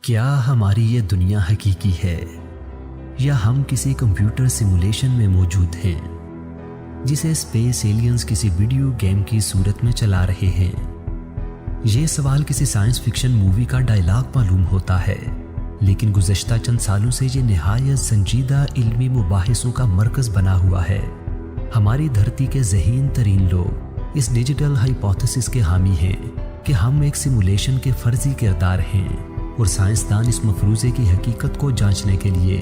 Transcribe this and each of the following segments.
کیا ہماری یہ دنیا حقیقی ہے یا ہم کسی کمپیوٹر سیمولیشن میں موجود ہیں جسے اسپیس ایلینز کسی ویڈیو گیم کی صورت میں چلا رہے ہیں؟ یہ سوال کسی سائنس فکشن مووی کا ڈائلاگ معلوم ہوتا ہے، لیکن گزشتہ چند سالوں سے یہ نہایت سنجیدہ علمی مباحثوں کا مرکز بنا ہوا ہے۔ ہماری دھرتی کے ذہین ترین لوگ اس ڈیجیٹل ہائپوتھیسس کے حامی ہیں کہ ہم ایک سیمولیشن کے فرضی کردار ہیں، اور سائنسدان اس مفروضے کی حقیقت کو جانچنے کے لیے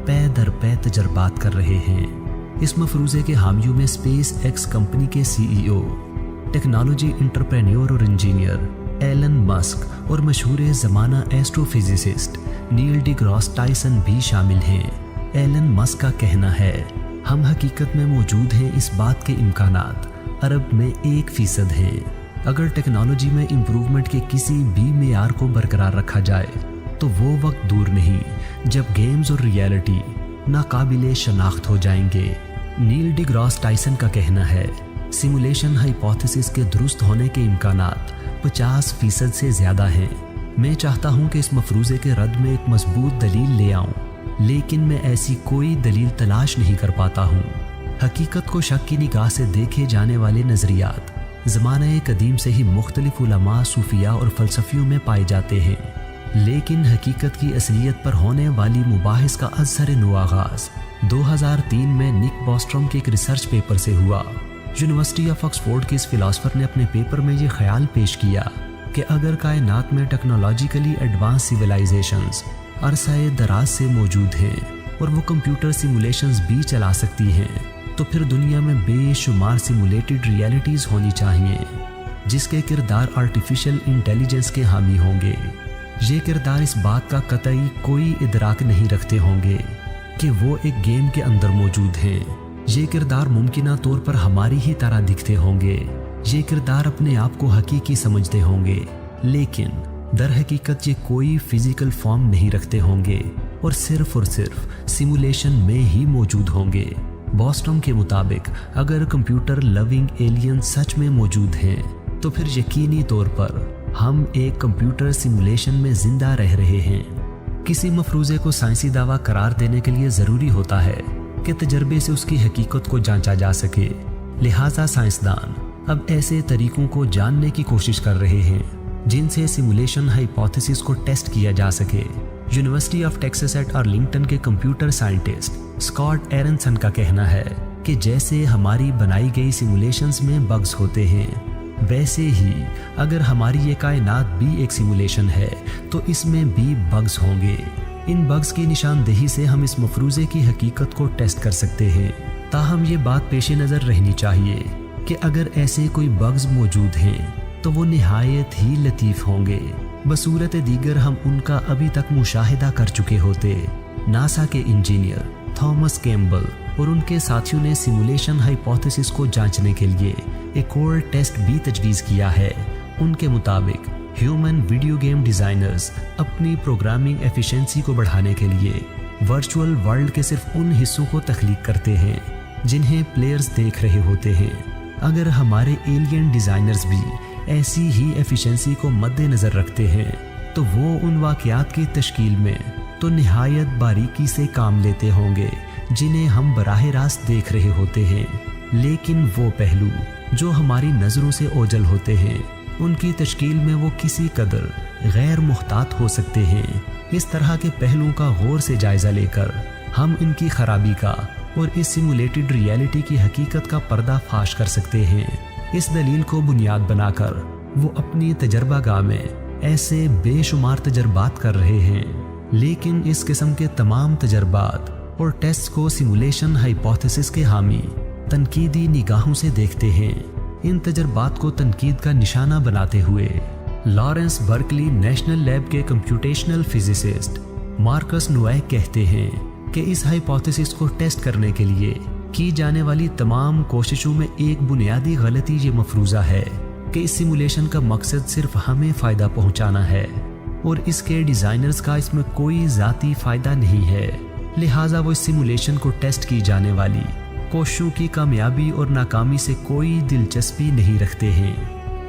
پے در پے تجربات کر رہے ہیں۔ اس مفروضے کے حامیوں میں اسپیس ایکس کمپنی کے CEO، ٹیکنالوجی انٹرپرینیور اور انجینئر ایلن مسک اور مشہور زمانہ ایسٹرو فزسسٹ نیل ڈی گراس ٹائسن بھی شامل ہیں۔ ایلن مسک کا کہنا ہے، ہم حقیقت میں موجود ہیں، اس بات کے امکانات ارب میں 1% ہیں۔ اگر ٹیکنالوجی میں امپروومنٹ کے کسی بھی معیار کو برقرار رکھا جائے تو وہ وقت دور نہیں جب گیمز اور ریالٹی ناقابل شناخت ہو جائیں گے۔ نیل ڈی گراس ٹائسن کا کہنا ہے، سیمولیشن ہائپوتھیسس کے درست ہونے کے امکانات 50% سے زیادہ ہیں۔ میں چاہتا ہوں کہ اس مفروضے کے رد میں ایک مضبوط دلیل لے آؤں، لیکن میں ایسی کوئی دلیل تلاش نہیں کر پاتا ہوں۔ حقیقت کو شک کی نگاہ سے دیکھے جانے والے نظریات زمانہ قدیم سے ہی مختلف علماء، صوفیاء اور فلسفیوں میں پائے جاتے ہیں، لیکن حقیقت کی اصلیت پر ہونے والی مباحث کا ازسر نو آغاز 2003 میں نک بوسٹروم کے ایک ریسرچ پیپر سے ہوا۔ یونیورسٹی آف آکسفورڈ کے اس فلاسفر نے اپنے پیپر میں یہ خیال پیش کیا کہ اگر کائنات میں ٹیکنالوجیکلی ایڈوانس سیولائزیشنز عرصہ دراز سے موجود ہیں اور وہ کمپیوٹر سیمولیشنز بھی چلا سکتی ہیں، تو پھر دنیا میں بے شمار سیمولیٹڈ ریالٹیز ہونی چاہیے جس کے کردار آرٹیفیشل انٹیلیجنس کے حامی ہوں گے۔ یہ کردار اس بات کا قطعی کوئی ادراک نہیں رکھتے ہوں گے کہ وہ ایک گیم کے اندر موجود ہیں۔ یہ کردار ممکنہ طور پر ہماری ہی طرح دکھتے ہوں گے، یہ کردار اپنے آپ کو حقیقی سمجھتے ہوں گے، لیکن در حقیقت یہ کوئی فزیکل فارم نہیں رکھتے ہوں گے اور صرف سیمولیشن میں ہی موجود ہوں گے۔ بوسٹروم کے مطابق اگر کمپیوٹر لونگ ایلین سچ میں موجود ہیں تو پھر یقینی طور پر ہم ایک کمپیوٹر سیمولیشن میں زندہ رہ رہے ہیں۔ کسی مفروضے کو سائنسی دعویٰ قرار دینے کے لیے ضروری ہوتا ہے کہ تجربے سے اس کی حقیقت کو جانچا جا سکے، لہٰذا سائنسدان اب ایسے طریقوں کو جاننے کی کوشش کر رہے ہیں جن سے سیمولیشن ہائپوتھیسس کو ٹیسٹ کیا جا سکے۔ University of Texas at Arlington کے کمپیوٹر سائنٹسٹ اسکاٹ ایرنسن کا کہنا ہے کہ جیسے ہماری بنائی گئی سیمولیشنز میں بگز ہوتے ہیں، ویسے ہی اگر ہماری یہ کائنات بھی ایک سیمولیشن ہے تو اس میں بھی بگز ہوں گے۔ ان بگز کی نشاندہی سے ہم اس مفروضے کی حقیقت کو ٹیسٹ کر سکتے ہیں۔ تاہم یہ بات پیش نظر رہنی چاہیے کہ اگر ایسے کوئی بگز موجود ہیں تو وہ نہایت ہی لطیف ہوں گے، بصورت دیگر ہم ان کا ابھی تک مشاہدہ کر چکے ہوتے۔ ناسا کے انجینئر تھامس کیمبل اور ان کے ساتھیوں نے سیمولیشن ہائپوتھیسس کو جانچنے کے لیے ایک اور ٹیسٹ بھی تجویز کیا ہے۔ ان کے مطابق ہیومن ویڈیو گیم ڈیزائنرز اپنی پروگرامنگ ایفیشنسی کو بڑھانے کے لیے ورچوئل ورلڈ کے صرف ان حصوں کو تخلیق کرتے ہیں جنہیں پلیئرز دیکھ رہے ہوتے ہیں۔ اگر ہمارے ایلین ڈیزائنرز بھی ایسی ہی ایفیشنسی کو مد نظر رکھتے ہیں تو وہ ان واقعات کی تشکیل میں تو نہایت باریکی سے کام لیتے ہوں گے جنہیں ہم براہ راست دیکھ رہے ہوتے ہیں، لیکن وہ پہلو جو ہماری نظروں سے اوجھل ہوتے ہیں ان کی تشکیل میں وہ کسی قدر غیر محتاط ہو سکتے ہیں۔ اس طرح کے پہلوؤں کا غور سے جائزہ لے کر ہم ان کی خرابی کا اور اس سیمولیٹڈ ریالٹی کی حقیقت کا پردہ فاش کر سکتے ہیں۔ اس دلیل کو بنیاد بنا کر وہ اپنی تجربہ گاہ میں ایسے بے شمار تجربات کر رہے ہیں، لیکن اس قسم کے تمام تجربات اور ٹیسٹ کو سیمولیشن ہائپوتھیسس کے حامی تنقیدی نگاہوں سے دیکھتے ہیں۔ ان تجربات کو تنقید کا نشانہ بناتے ہوئے لارنس برکلی نیشنل لیب کے کمپیوٹیشنل فزسسٹ مارکس نویک کہتے ہیں کہ اس ہائپوتھیسس کو ٹیسٹ کرنے کے لیے کی جانے والی تمام کوششوں میں ایک بنیادی غلطی یہ مفروضہ ہے کہ اس سیمولیشن کا مقصد صرف ہمیں فائدہ پہنچانا ہے اور اس کے ڈیزائنرز کا اس میں کوئی ذاتی فائدہ نہیں ہے، لہٰذا وہ اس سیمولیشن کو ٹیسٹ کی جانے والی کوششوں کی کامیابی اور ناکامی سے کوئی دلچسپی نہیں رکھتے ہیں۔